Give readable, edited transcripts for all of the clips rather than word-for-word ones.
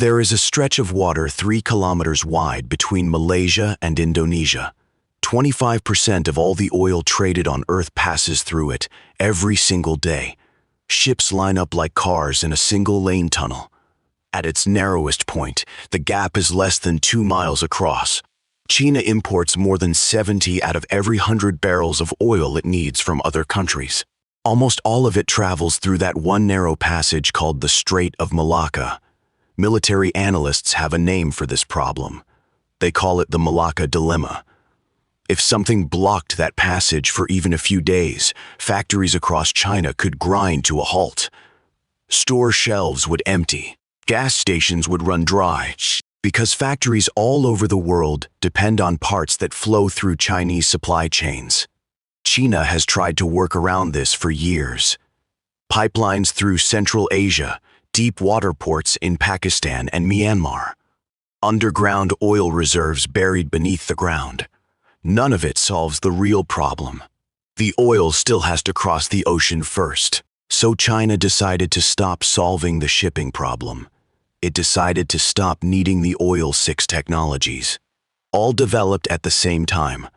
There is a stretch of water 3 kilometers wide between Malaysia and Indonesia. 25% of all the oil traded on Earth passes through it every single day. Ships line up like cars in a single-lane tunnel. At its narrowest point, the gap is less than 2 miles across. China imports more than 70 out of every 100 barrels of oil it needs from other countries. Almost all of it travels through that one narrow passage called the Strait of Malacca. Military analysts have a name for this problem. They call it the Malacca Dilemma. If something blocked that passage for even a few days, factories across China could grind to a halt. Store shelves would empty. Gas stations would run dry, because factories all over the world depend on parts that flow through Chinese supply chains. China has tried to work around this for years. Pipelines through Central Asia, deep water ports in Pakistan and Myanmar, underground oil reserves buried beneath the ground. None of it solves the real problem. The oil still has to cross the ocean first, so China decided to stop solving the shipping problem. It decided to stop needing the oil-6 technologies. All developed at the same time,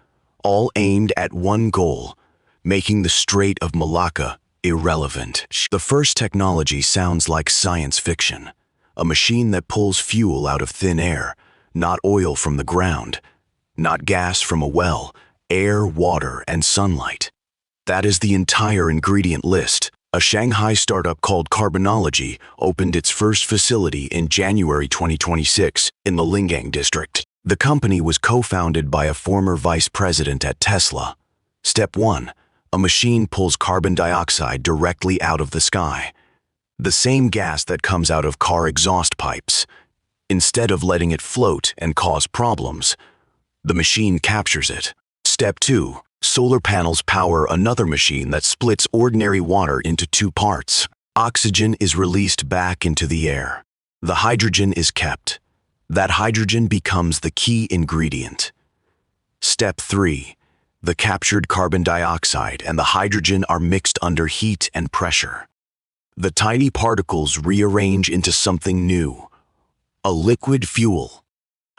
all aimed at one goal, making the Strait of Malacca irrelevant. The first technology sounds like science fiction, a machine that pulls fuel out of thin air, not oil from the ground, not gas from a well, air, water, and sunlight. That is the entire ingredient list. A Shanghai startup called Carbonology opened its first facility in January 2026 in the Lingang district. The company was co-founded by a former vice president at Tesla. Step 1. A machine pulls carbon dioxide directly out of the sky. The same gas that comes out of car exhaust pipes. Instead of letting it float and cause problems, the machine captures it. Step 2. Solar panels power another machine that splits ordinary water into 2 parts. Oxygen is released back into the air. The hydrogen is kept. That hydrogen becomes the key ingredient. Step 3. The captured carbon dioxide and the hydrogen are mixed under heat and pressure. The tiny particles rearrange into something new. A liquid fuel.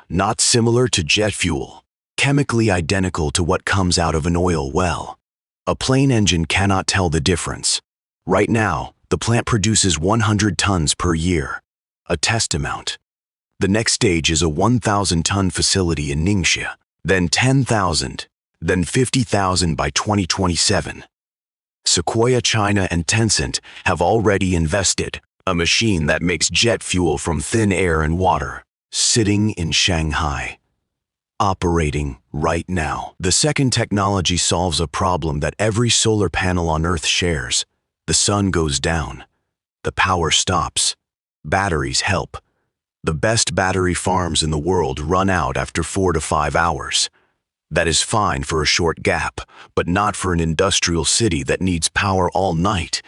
Not similar to jet fuel, chemically identical to what comes out of an oil well. A plane engine cannot tell the difference. Right now, the plant produces 100 tons per year, a test amount. The next stage is a 1,000-ton facility in Ningxia, then 10,000, then 50,000 by 2027. Sequoia China and Tencent have already invested, a machine that makes jet fuel from thin air and water, sitting in Shanghai. Operating right now. The second technology solves a problem that every solar panel on Earth shares. The sun goes down. The power stops. Batteries help. The best battery farms in the world run out after 4 to 5 hours. That is fine for a short gap, but not for an industrial city that needs power all night.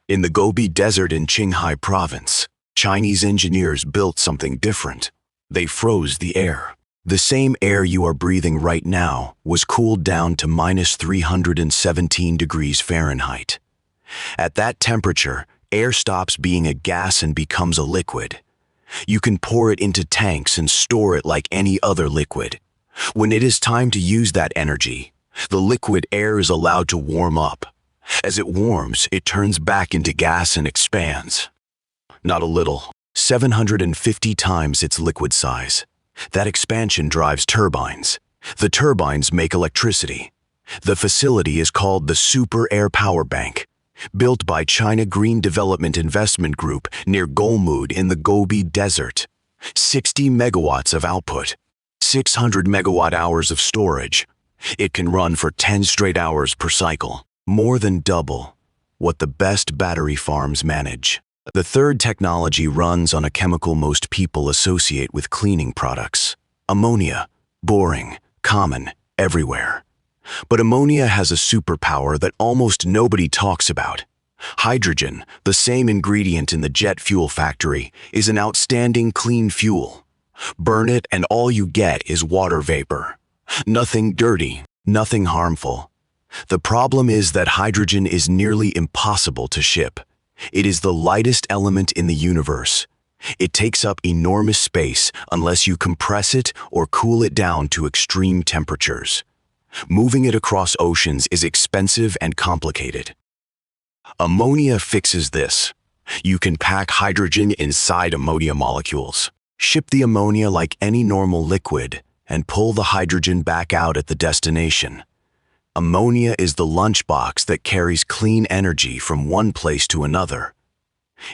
In the Gobi Desert in Shanghai province, Chinese engineers built something different. They froze the air. The same air you are breathing right now was cooled down to minus 317 degrees Fahrenheit. At that temperature, air stops being a gas and becomes a liquid. You can pour it into tanks and store it like any other liquid. When it is time to use that energy, the liquid air is allowed to warm up. As it warms, it turns back into gas and expands. Not a little, 750 times its liquid size. That expansion drives turbines. The turbines make electricity. The facility is called the Super Air Power Bank, built by China Green Development Investment Group near Golmud in the Gobi Desert. 60 megawatts of output, 600 megawatt hours of storage. It can run for 10 straight hours per cycle, more than double what the best battery farms manage. The third technology runs on a chemical most people associate with cleaning products. Ammonia, boring, common, everywhere. But ammonia has a superpower that almost nobody talks about. Hydrogen, the same ingredient in the jet fuel factory, is an outstanding clean fuel. Burn it and all you get is water vapor. Nothing dirty, nothing harmful. The problem is that hydrogen is nearly impossible to ship. It is the lightest element in the universe. It takes up enormous space unless you compress it or cool it down to extreme temperatures. Moving it across oceans is expensive and complicated. Ammonia fixes this. You can pack hydrogen inside ammonia molecules, ship the ammonia like any normal liquid, and pull the hydrogen back out at the destination. Ammonia is the lunchbox that carries clean energy from one place to another.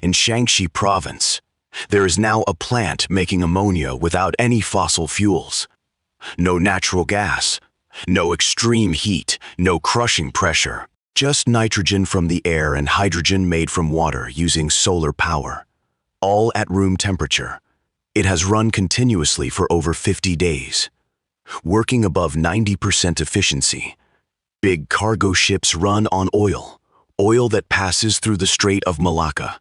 In Shanghai province, there is now a plant making ammonia without any fossil fuels. No natural gas, no extreme heat, no crushing pressure, just nitrogen from the air and hydrogen made from water using solar power, all at room temperature. It has run continuously for over 50 days, working above 90% efficiency. Big cargo ships run on oil that passes through the Strait of Malacca.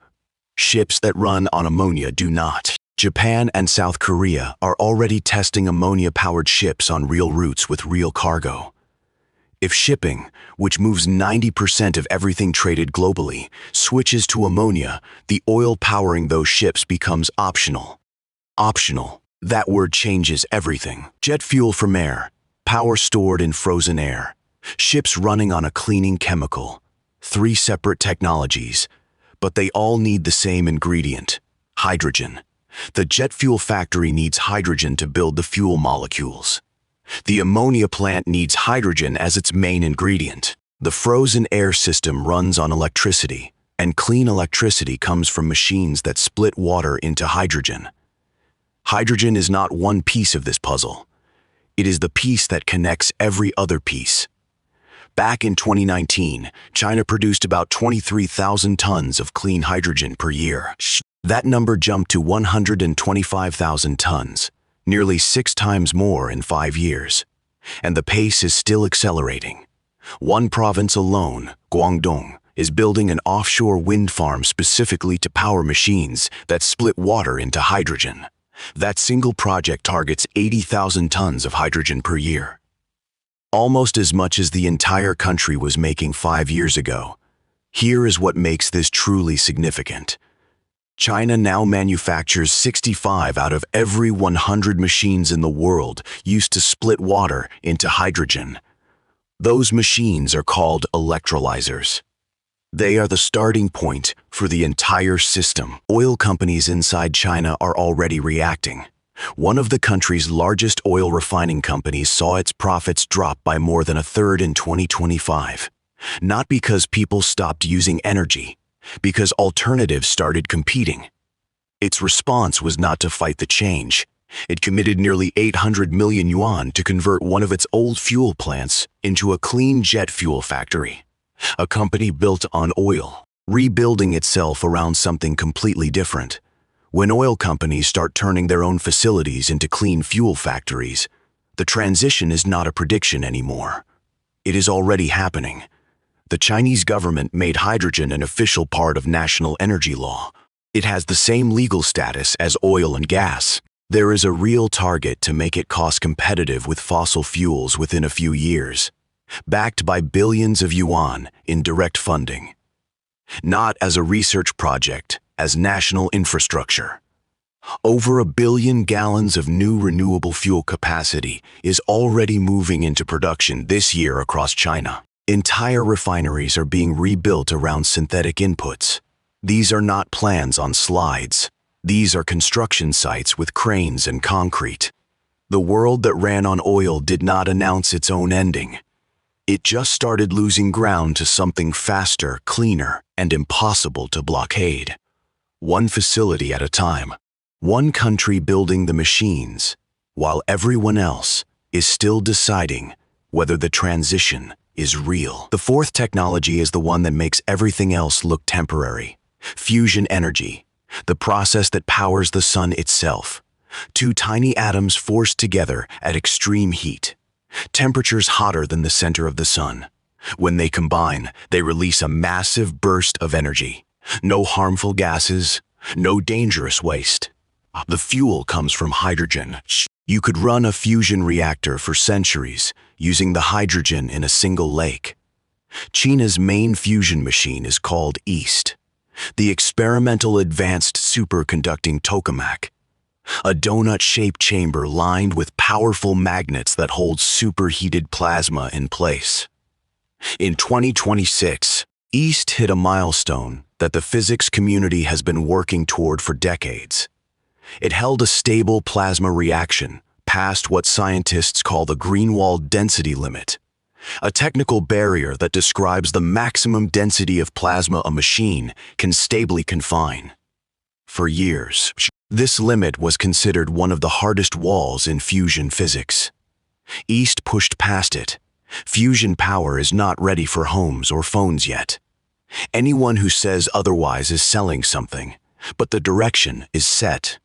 Ships that run on ammonia do not. Japan and South Korea are already testing ammonia-powered ships on real routes with real cargo. If shipping, which moves 90% of everything traded globally, switches to ammonia, the oil powering those ships becomes optional. Optional. That word changes everything. Jet fuel from air, power stored in frozen air, ships running on a cleaning chemical. 3 separate technologies, but they all need the same ingredient: hydrogen. The jet fuel factory needs hydrogen to build the fuel molecules. The ammonia plant needs hydrogen as its main ingredient. The frozen air system runs on electricity, and clean electricity comes from machines that split water into hydrogen. Hydrogen is not one piece of this puzzle. It is the piece that connects every other piece. Back in 2019, China produced about 23,000 tons of clean hydrogen per year. That number jumped to 125,000 tons, nearly 6 times more in 5 years. And the pace is still accelerating. One province alone, Guangdong, is building an offshore wind farm specifically to power machines that split water into hydrogen. That single project targets 80,000 tons of hydrogen per year. Almost as much as the entire country was making 5 years ago. Here is what makes this truly significant. China now manufactures 65 out of every 100 machines in the world used to split water into hydrogen. Those machines are called electrolysers. They are the starting point for the entire system. Oil companies inside China are already reacting. One of the country's largest oil refining companies saw its profits drop by more than a third in 2025. Not because people stopped using energy, because alternatives started competing. Its response was not to fight the change. It committed nearly 800 million yuan to convert one of its old fuel plants into a clean jet fuel factory. A company built on oil, rebuilding itself around something completely different. When oil companies start turning their own facilities into clean fuel factories, the transition is not a prediction anymore. It is already happening. The Chinese government made hydrogen an official part of national energy law. It has the same legal status as oil and gas. There is a real target to make it cost competitive with fossil fuels within a few years, backed by billions of yuan in direct funding. Not as a research project, as national infrastructure. Over 1 billion gallons of new renewable fuel capacity is already moving into production this year across China. Entire refineries are being rebuilt around synthetic inputs. These are not plans on slides. These are construction sites with cranes and concrete. The world that ran on oil did not announce its own ending. It just started losing ground to something faster, cleaner, and impossible to blockade. One facility at a time, one country building the machines, while everyone else is still deciding whether the transition is real. The fourth technology is the one that makes everything else look temporary. Fusion energy, the process that powers the sun itself. 2 tiny atoms forced together at extreme heat, temperatures hotter than the center of the sun. When they combine, they release a massive burst of energy. No harmful gases, no dangerous waste. The fuel comes from hydrogen. You could run a fusion reactor for centuries using the hydrogen in a single lake. China's main fusion machine is called East. The experimental advanced superconducting tokamak, a donut-shaped chamber lined with powerful magnets that hold superheated plasma in place. In 2026, East hit a milestone that the physics community has been working toward for decades. It held a stable plasma reaction past what scientists call the Greenwald density limit, a technical barrier that describes the maximum density of plasma a machine can stably confine. For years, this limit was considered one of the hardest walls in fusion physics. East pushed past it. Fusion power is not ready for homes or phones yet. Anyone who says otherwise is selling something, but the direction is set.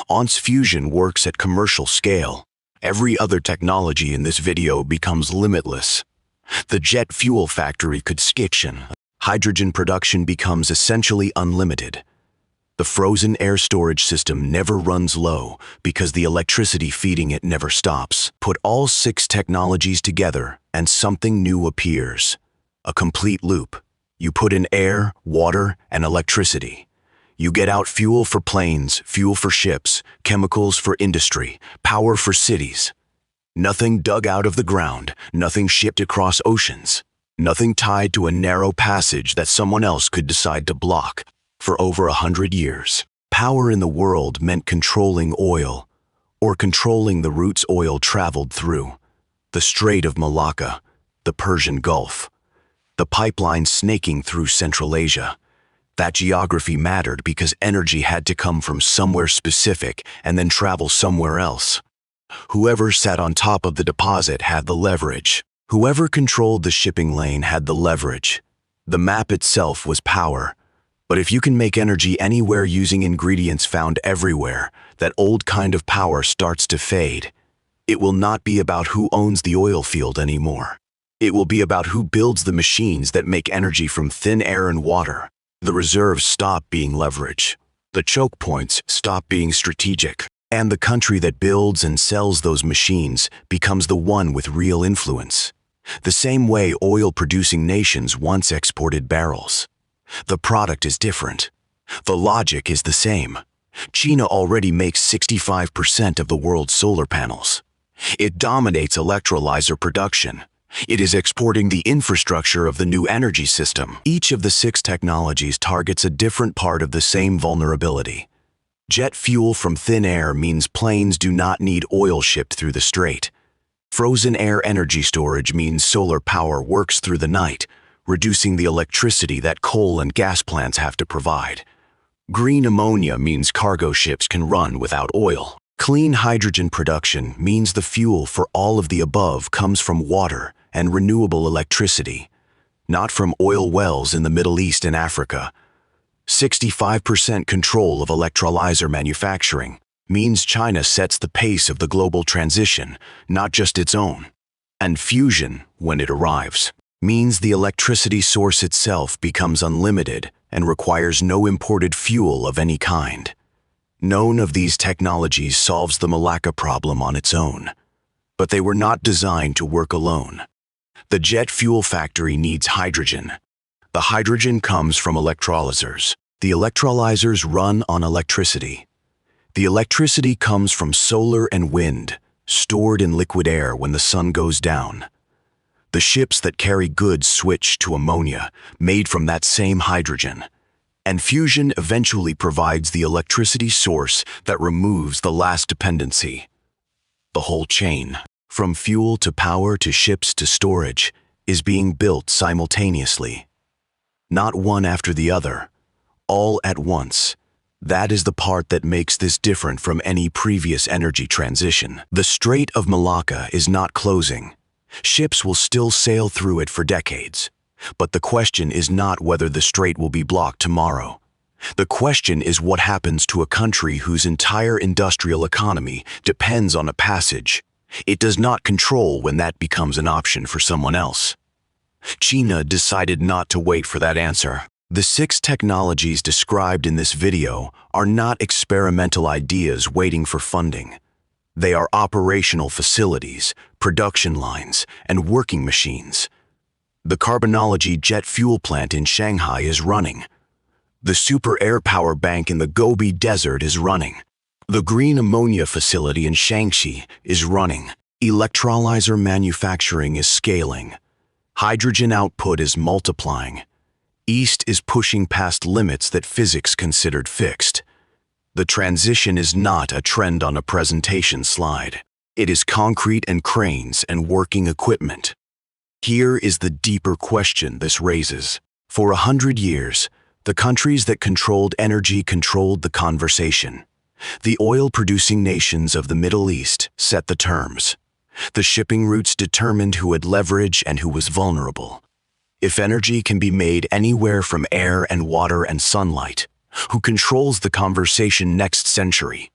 Once fusion works at commercial scale, every other technology in this video becomes limitless. The jet fuel factory could skitch and hydrogen production becomes essentially unlimited. The frozen air storage system never runs low because the electricity feeding it never stops. Put all 6 technologies together and something new appears. A complete loop. You put in air, water, and electricity. You get out fuel for planes, fuel for ships, chemicals for industry, power for cities. Nothing dug out of the ground, nothing shipped across oceans, nothing tied to a narrow passage that someone else could decide to block. For over 100 years, power in the world meant controlling oil, or controlling the routes oil traveled through. The Strait of Malacca, the Persian Gulf, the pipeline snaking through Central Asia. That geography mattered because energy had to come from somewhere specific and then travel somewhere else. Whoever sat on top of the deposit had the leverage. Whoever controlled the shipping lane had the leverage. The map itself was power. But if you can make energy anywhere using ingredients found everywhere, that old kind of power starts to fade. It will not be about who owns the oil field anymore. It will be about who builds the machines that make energy from thin air and water. The reserves stop being leverage. The choke points stop being strategic. And the country that builds and sells those machines becomes the one with real influence. The same way oil-producing nations once exported barrels. The product is different. The logic is the same. China already makes 65% of the world's solar panels. It dominates electrolyser production. It is exporting the infrastructure of the new energy system. Each of the 6 technologies targets a different part of the same vulnerability. Jet fuel from thin air means planes do not need oil shipped through the strait. Frozen air energy storage means solar power works through the night, reducing the electricity that coal and gas plants have to provide. Green ammonia means cargo ships can run without oil. Clean hydrogen production means the fuel for all of the above comes from water and renewable electricity, not from oil wells in the Middle East and Africa. 65% control of electrolyser manufacturing means China sets the pace of the global transition, not just its own. And fusion, when it arrives, means the electricity source itself becomes unlimited and requires no imported fuel of any kind. None of these technologies solves the Malacca problem on its own, but they were not designed to work alone. The jet fuel factory needs hydrogen. The hydrogen comes from electrolysers. The electrolysers run on electricity. The electricity comes from solar and wind, stored in liquid air when the sun goes down. The ships that carry goods switch to ammonia, made from that same hydrogen. And fusion eventually provides the electricity source that removes the last dependency. The whole chain, from fuel to power to ships to storage, is being built simultaneously. Not one after the other, all at once. That is the part that makes this different from any previous energy transition. The Strait of Malacca is not closing. Ships will still sail through it for decades. But the question is not whether the strait will be blocked tomorrow. The question is what happens to a country whose entire industrial economy depends on a passage. It does not control when that becomes an option for someone else. China decided not to wait for that answer. The 6 technologies described in this video are not experimental ideas waiting for funding. They are operational facilities, production lines, and working machines. The Carbonology jet fuel plant in Shanghai is running. The super air power bank in the Gobi Desert is running. The green ammonia facility in Shanghai is running. Electrolyzer manufacturing is scaling. Hydrogen output is multiplying. East is pushing past limits that physics considered fixed. The transition is not a trend on a presentation slide. It is concrete and cranes and working equipment. Here is the deeper question this raises. For 100 years, the countries that controlled energy controlled the conversation. The oil-producing nations of the Middle East set the terms. The shipping routes determined who had leverage and who was vulnerable. If energy can be made anywhere from air and water and sunlight, who controls the conversation next century?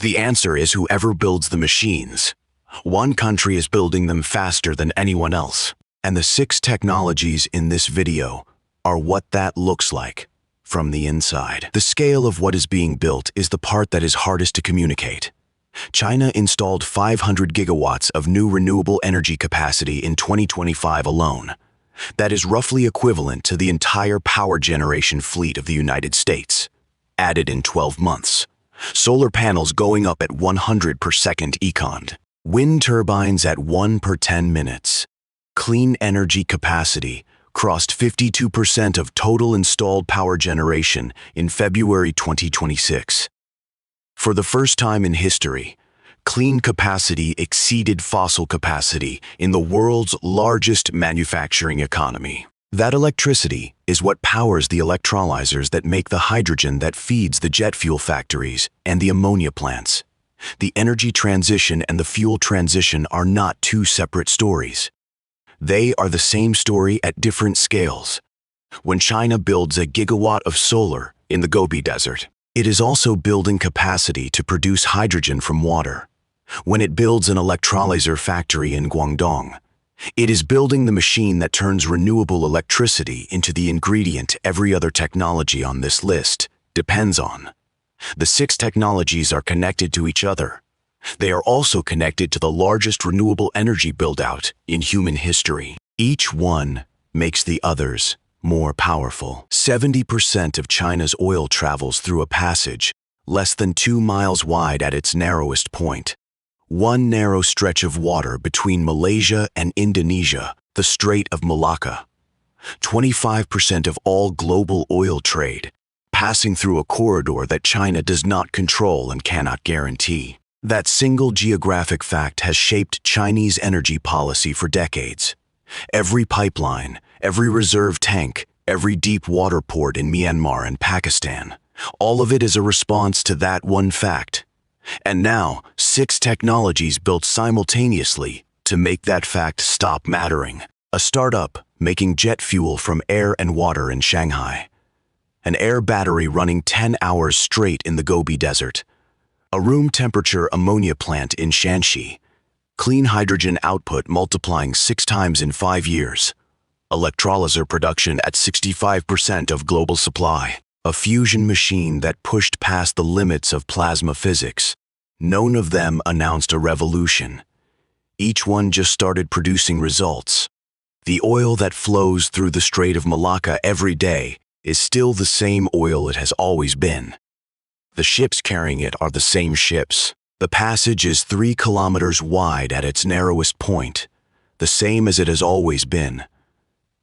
The answer is whoever builds the machines. One country is building them faster than anyone else. And the 6 technologies in this video are what that looks like from the inside. The scale of what is being built is the part that is hardest to communicate. China installed 500 gigawatts of new renewable energy capacity in 2025 alone. That is roughly equivalent to the entire power generation fleet of the United States, added in 12 months. Solar panels going up at 100 per second econ. Wind turbines at 1 per 10 minutes. Clean energy capacity crossed 52% of total installed power generation in February 2026. For the first time in history, clean capacity exceeded fossil capacity in the world's largest manufacturing economy. That electricity is what powers the electrolysers that make the hydrogen that feeds the jet fuel factories and the ammonia plants. The energy transition and the fuel transition are not 2 separate stories. They are the same story at different scales. When China builds a gigawatt of solar in the Gobi Desert, it is also building capacity to produce hydrogen from water. When it builds an electrolyzer factory in Guangdong, it is building the machine that turns renewable electricity into the ingredient every other technology on this list depends on. The 6 technologies are connected to each other. They are also connected to the largest renewable energy build-out in human history. Each one makes the others more powerful. 70% of China's oil travels through a passage less than 2 miles wide at its narrowest point. One narrow stretch of water between Malaysia and Indonesia, the Strait of Malacca. 25% of all global oil trade passing through a corridor that China does not control and cannot guarantee. That single geographic fact has shaped Chinese energy policy for decades. Every pipeline, every reserve tank, every deep water port in Myanmar and Pakistan, all of it is a response to that one fact. And now, 6 technologies built simultaneously to make that fact stop mattering. A startup making jet fuel from air and water in Shanghai. An air battery running 10 hours straight in the Gobi Desert. A room temperature ammonia plant in Shanghai. Clean hydrogen output multiplying 6 times in 5 years. Electrolyzer production at 65% of global supply. A fusion machine that pushed past the limits of plasma physics. None of them announced a revolution. Each one just started producing results. The oil that flows through the Strait of Malacca every day is still the same oil it has always been. The ships carrying it are the same ships. The passage is 3 kilometers wide at its narrowest point, the same as it has always been.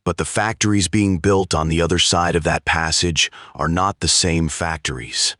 But the factories being built on the other side of that passage are not the same factories.